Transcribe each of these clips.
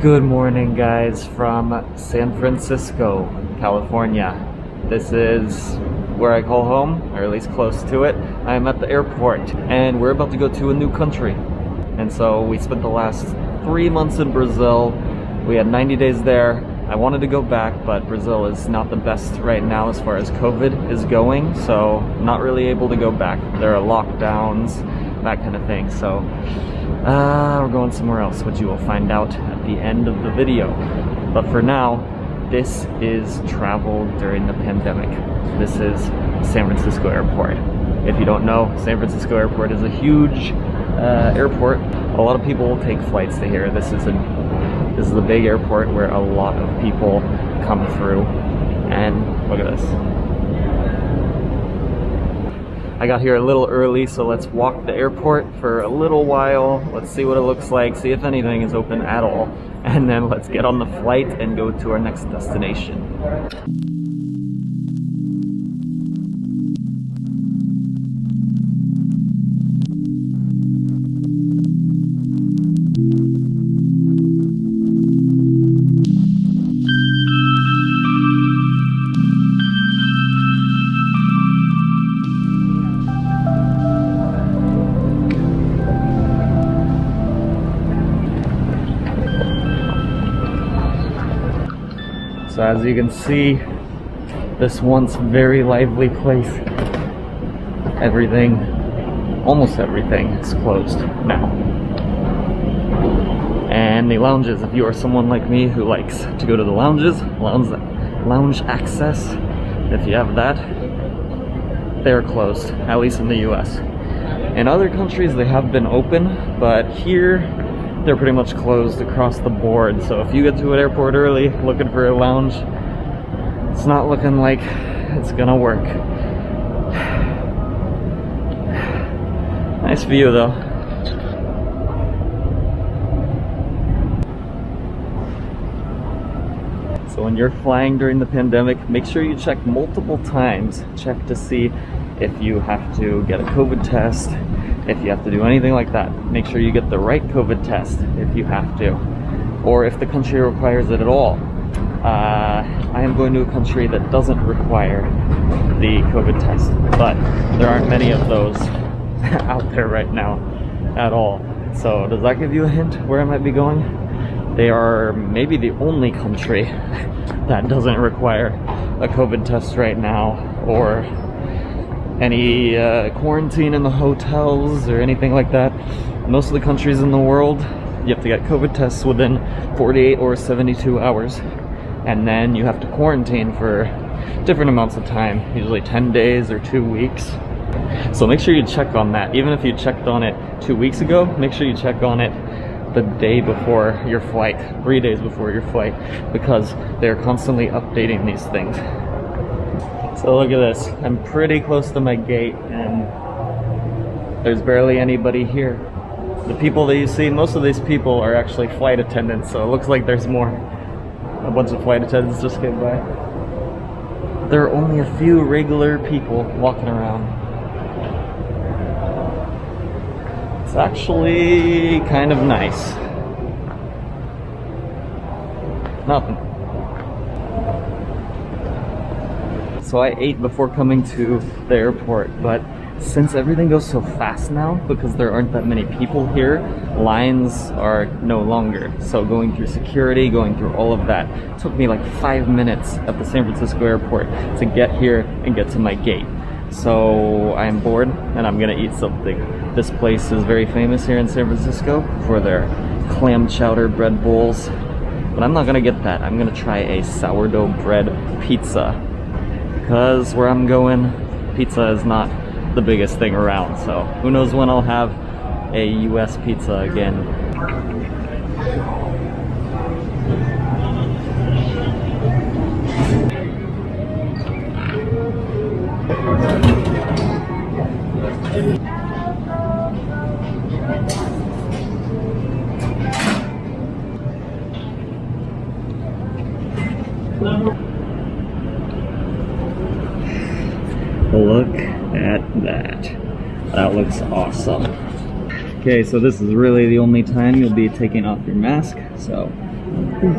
Good morning, guys, from San Francisco, California. This is where I call home, or at least close to it. I'm at the airport, and we're about to go to a new country. And so we spent the last 3 months in Brazil. We had 90 days there. I wanted to go back, but Brazil is not the best right now as far as COVID is going, so not really able to go back. There are lockdowns, that kind of thing. So we're going somewhere else, which you will find out at the end of the video. But for now, this is travel during the pandemic. This is San Francisco Airport. If you don't know, San Francisco Airport is a huge airport. A lot of people will take flights to here. This is a big airport where a lot of people come through. And look at this. I got here a little early, so let's walk the airport for a little while. Let's see what it looks like, see if anything is open at all. And then let's get on the flight and go to our next destination. So as you can see, this once very lively place, almost everything is closed now. And the lounges, if you are someone like me who likes to go to the lounges, lounge access, if you have that, they're closed, at least in the US. In other countries they have been open, but here they're pretty much closed across the board. So if you get to an airport early looking for a lounge, it's not looking like it's gonna work. Nice view though. So when you're flying during the pandemic, make sure you check multiple times. Check to see if you have to get a COVID test, if you have to do anything like that. Make sure you get the right COVID test if you have to, or if the country requires it at all. I am going to a country that doesn't require the COVID test, but there aren't many of those out there right now at all. So does that give you a hint where I might be going? They are maybe the only country that doesn't require a COVID test right now, or any quarantine in the hotels or anything like that. Most of the countries in the world, you have to get COVID tests within 48 or 72 hours. And then you have to quarantine for different amounts of time, usually 10 days or 2 weeks. So make sure you check on that. Even if you checked on it 2 weeks ago, make sure you check on it the day before your flight, 3 days before your flight, because they're constantly updating these things. So look at this, I'm pretty close to my gate and there's barely anybody here. The people that you see, most of these people are actually flight attendants, so it looks like there's more. A bunch of flight attendants just came by. There are only a few regular people walking around. It's actually kind of nice. Nothing. So I ate before coming to the airport, but since everything goes so fast now, because there aren't that many people here, lines are no longer. So going through security, going through all of that, took me like 5 minutes at the San Francisco airport to get here and get to my gate. So I'm bored and I'm gonna eat something. This place is very famous here in San Francisco for their clam chowder bread bowls, but I'm not gonna get that. I'm gonna try a sourdough bread pizza, because where I'm going, pizza is not the biggest thing around, so who knows when I'll have a US pizza again. Look at that. That looks awesome. Okay, so this is really the only time you'll be taking off your mask, so... Whew.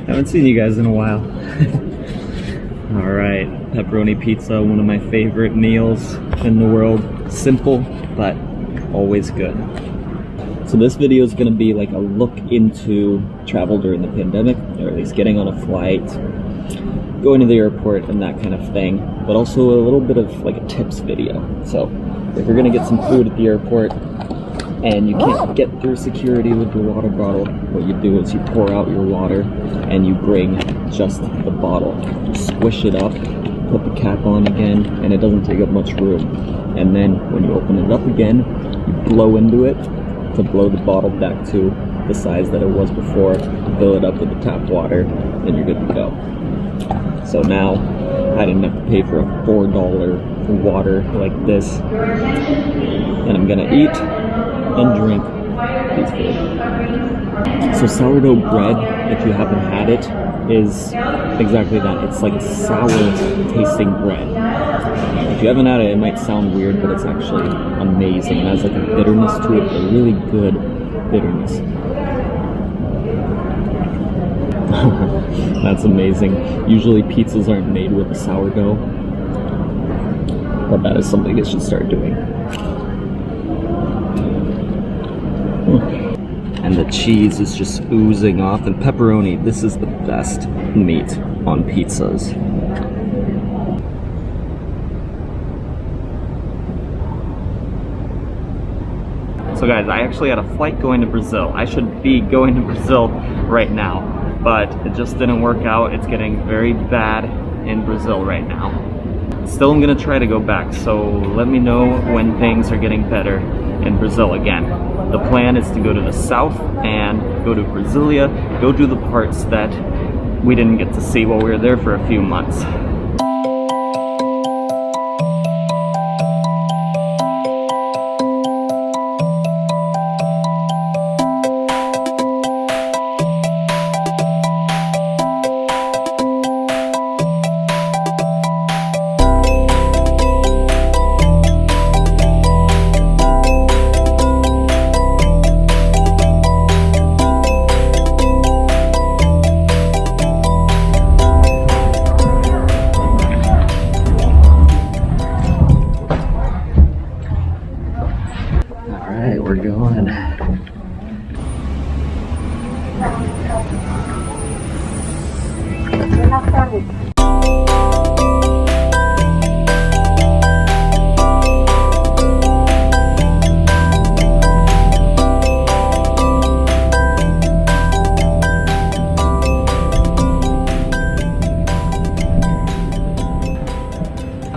Haven't seen you guys in a while. Alright, pepperoni pizza, one of my favorite meals in the world. Simple, but always good. So this video is going to be like a look into travel during the pandemic, or at least getting on a flight, going to the airport and that kind of thing, but also a little bit of like a tips video. So if you're going to get some food at the airport and you can't get through security with your water bottle, what you do is you pour out your water and you bring just the bottle. You squish it up, put the cap on again, and it doesn't take up much room. And then when you open it up again, you blow into it to blow the bottle back to the size that it was before, fill it up with the tap water, and you're good to go. So now I didn't have to pay for a $4 water like this, and I'm gonna eat and drink these food. So sourdough bread, if you haven't had it, is exactly that. It's like a sour tasting bread. If you haven't had it, it might sound weird, but it's actually amazing. It has like a bitterness to it, a really good bitterness. That's amazing. Usually pizzas aren't made with a sourdough, but that is something you should start doing. And the cheese is just oozing off, and pepperoni, this is the best meat on pizzas. So guys, I actually had a flight going to Brazil. I should be going to Brazil right now, but it just didn't work out. It's getting very bad in Brazil right now. Still, I'm gonna try to go back, so let me know when things are getting better in Brazil again. The plan is to go to the south and go to Brasilia, go do the parts that we didn't get to see while we were there for a few months. We're going.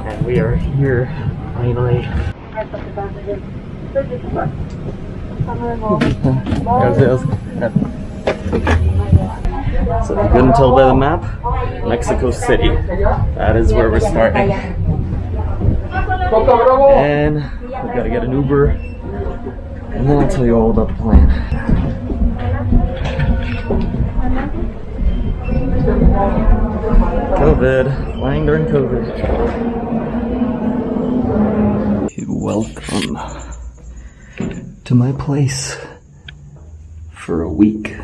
And we are here finally. So if you couldn't tell by the map, Mexico City. That is where we're starting. And we gotta get an Uber, and then I'll tell you all about the plan. COVID, flying during COVID. Welcome to my place for a week.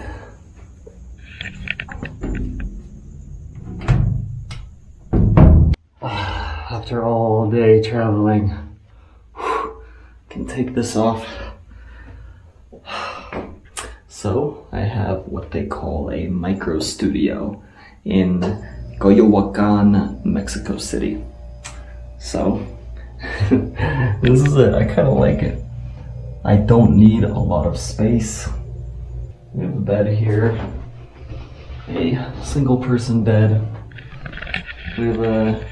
After all day traveling, can take this off. So I have what they call a micro studio in Coyoacán, Mexico City. So this is it. I kind of like it. I don't need a lot of space. We have a bed here, a single person bed. We have a,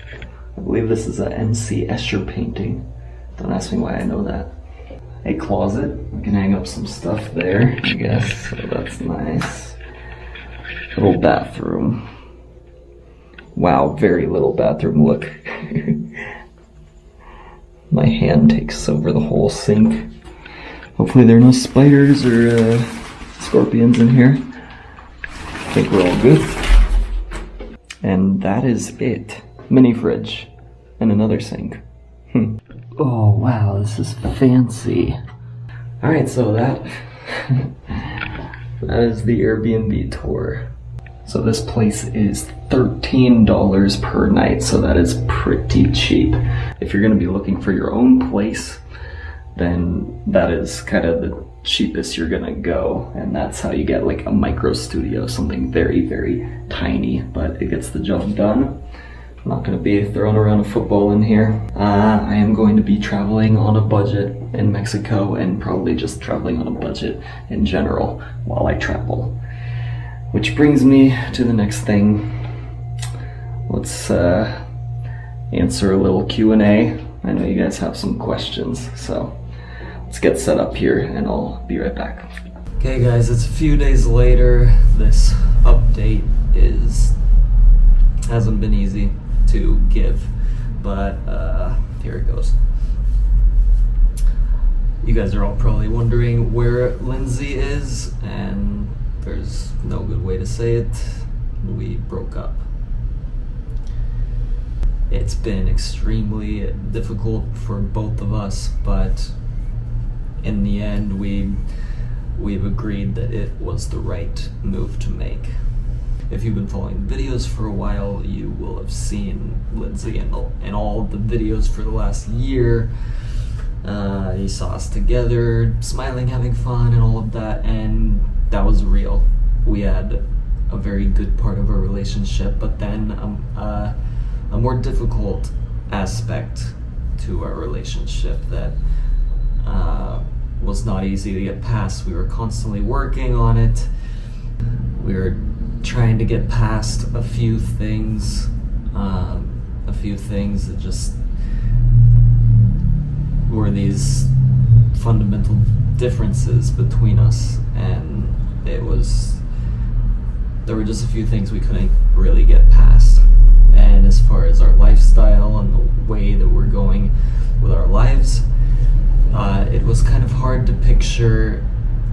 I believe this is a MC Escher painting. Don't ask me why I know that. A closet. We can hang up some stuff there, I guess. So that's nice. Little bathroom. Wow, very little bathroom. Look. My hand takes over the whole sink. Hopefully there are no spiders or scorpions in here. I think we're all good. And that is it. Mini fridge and another sink. Oh wow, this is fancy. Alright, so that is the Airbnb tour. So this place is $13 per night, so that is pretty cheap. If you're gonna be looking for your own place, then that is kind of the cheapest you're gonna go, and that's how you get like a micro studio, something very, very tiny, but it gets the job done. I'm not gonna be throwing around a football in here. I am going to be traveling on a budget in Mexico, and probably just traveling on a budget in general while I travel. Which brings me to the next thing. Let's answer a little Q&A. I know you guys have some questions, so let's get set up here and I'll be right back. Okay guys, it's a few days later. This update hasn't been easy to give, but here it goes. You guys are all probably wondering where Lindsay is, and there's no good way to say it. We broke up. It's been extremely difficult for both of us, but in the end we've agreed that it was the right move to make. If you've been following the videos for a while, you will have seen Lindsay in all the videos for the last year. You saw us together, smiling, having fun, and all of that, and that was real. We had a very good part of our relationship, but then a more difficult aspect to our relationship that was not easy to get past. We were constantly working on it. We were trying to get past a few things that just were these fundamental differences between us, and there were just a few things we couldn't really get past. And as far as our lifestyle and the way that we're going with our lives, it was kind of hard to picture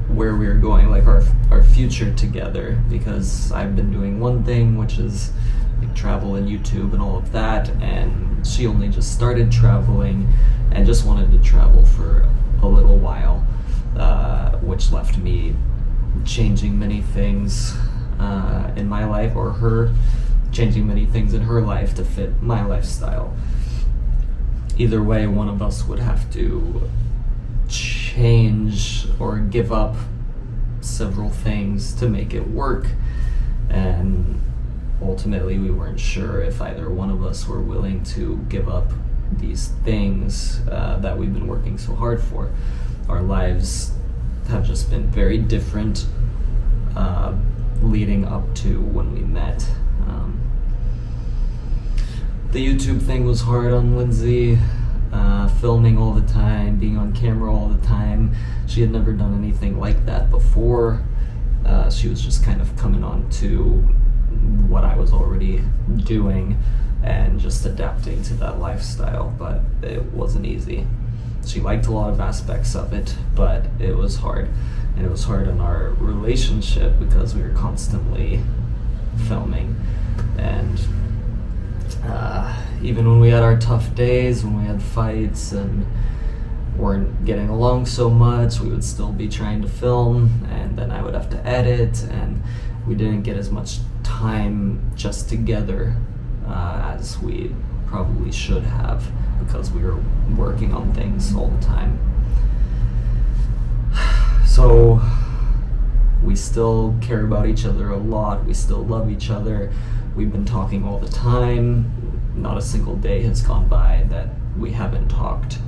where we were going, like our future together, because I've been doing one thing, which is like travel and YouTube and all of that, and she only just started traveling and just wanted to travel for a little while, which left me changing many things in my life, or her changing many things in her life to fit my lifestyle. Either way, one of us would have to change or give up several things to make it work, and ultimately we weren't sure if either one of us were willing to give up these things that we've been working so hard for. Our lives have just been very different leading up to when we met. The YouTube thing was hard on Lindsay, filming all the time, being on camera all the time. She had never done anything like that before. She was just kind of coming on to what I was already doing and just adapting to that lifestyle, but it wasn't easy. She liked a lot of aspects of it, but it was hard. And it was hard in our relationship because we were constantly filming, and even when we had our tough days, when we had fights and weren't getting along so much, we would still be trying to film, and then I would have to edit, and we didn't get as much time just together as we probably should have, because we were working on things all the time. So we still care about each other a lot. We still love each other. We've been talking all the time. Not a single day has gone by that we haven't talked.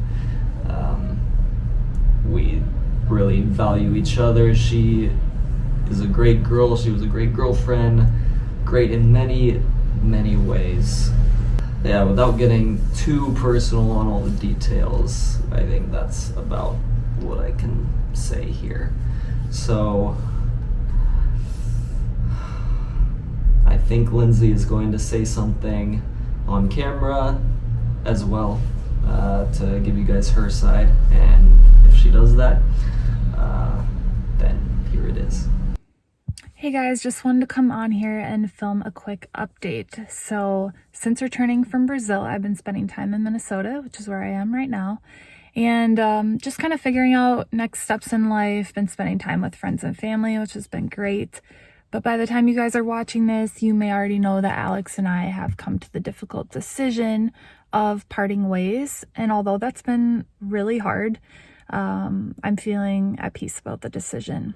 We really value each other. She is a great girl. She was a great girlfriend. Great in many, many ways. Yeah, without getting too personal on all the details, I think that's about what I can say here. So I think Lindsay is going to say something on camera as well, to give you guys her side, and if she does that, then here it is. Hey guys, just wanted to come on here and film a quick update. So since returning from Brazil, I've been spending time in Minnesota, which is where I am right now, and just kind of figuring out next steps in life, been spending time with friends and family, which has been great. But by the time you guys are watching this, you may already know that Alex and I have come to the difficult decision of parting ways. And although that's been really hard, I'm feeling at peace about the decision.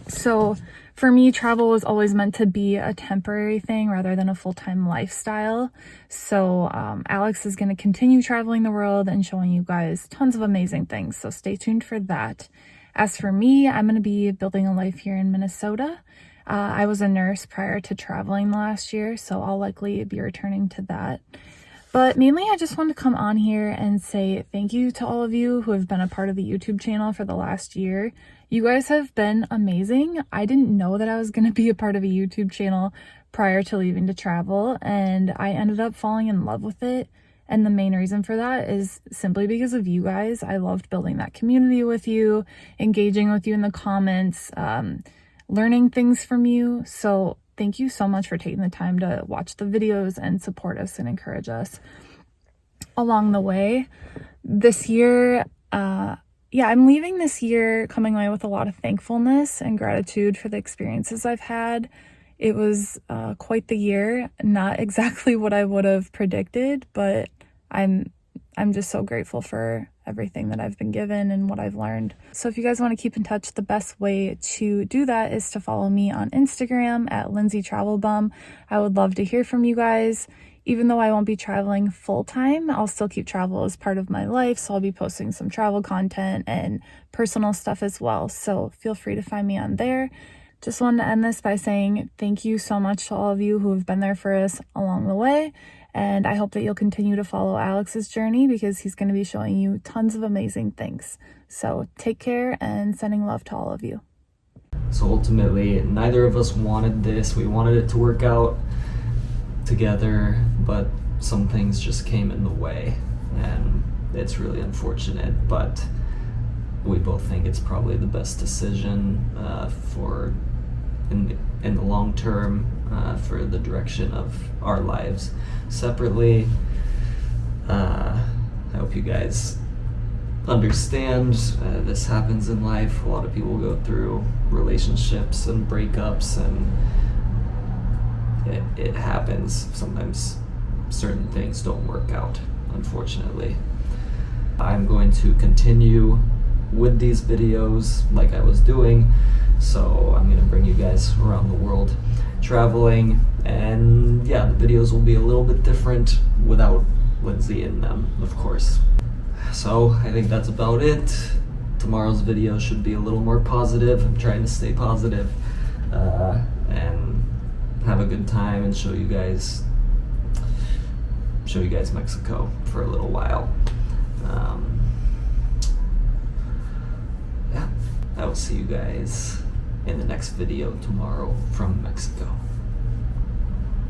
So for me, travel was always meant to be a temporary thing rather than a full-time lifestyle. So Alex is going to continue traveling the world and showing you guys tons of amazing things. So stay tuned for that. As for me, I'm going to be building a life here in Minnesota. I was a nurse prior to traveling last year, so I'll likely be returning to that. But mainly, I just wanted to come on here and say thank you to all of you who have been a part of the YouTube channel for the last year. You guys have been amazing. I didn't know that I was going to be a part of a YouTube channel prior to leaving to travel, and I ended up falling in love with it. And the main reason for that is simply because of you guys. I loved building that community with you, engaging with you in the comments, learning things from you. So thank you so much for taking the time to watch the videos and support us and encourage us along the way. This year, I'm leaving this year coming away with a lot of thankfulness and gratitude for the experiences I've had. It was quite the year, not exactly what I would have predicted, but I'm just so grateful for everything that I've been given and what I've learned. So if you guys want to keep in touch, the best way to do that is to follow me on Instagram at Lindsay Travelbum. I would love to hear from you guys. Even though I won't be traveling full time, I'll still keep travel as part of my life. So I'll be posting some travel content and personal stuff as well. So feel free to find me on there. Just wanted to end this by saying thank you so much to all of you who have been there for us along the way. And I hope that you'll continue to follow Alex's journey because he's going to be showing you tons of amazing things. So take care and sending love to all of you. So ultimately, neither of us wanted this. We wanted it to work out together, but some things just came in the way, and it's really unfortunate, but we both think it's probably the best decision for in the long term for the direction of our lives separately. I hope you guys understand this happens in life. A lot of people go through relationships and breakups, and it happens. Sometimes certain things don't work out, unfortunately. I'm going to continue with these videos like I was doing, so I'm going to bring you guys around the world traveling, and yeah, the videos will be a little bit different without Lindsay in them, of course. So I think that's about it. Tomorrow's video should be a little more positive. I'm trying to stay positive and have a good time and show you guys Mexico for a little while. I will see you guys in the next video tomorrow from Mexico.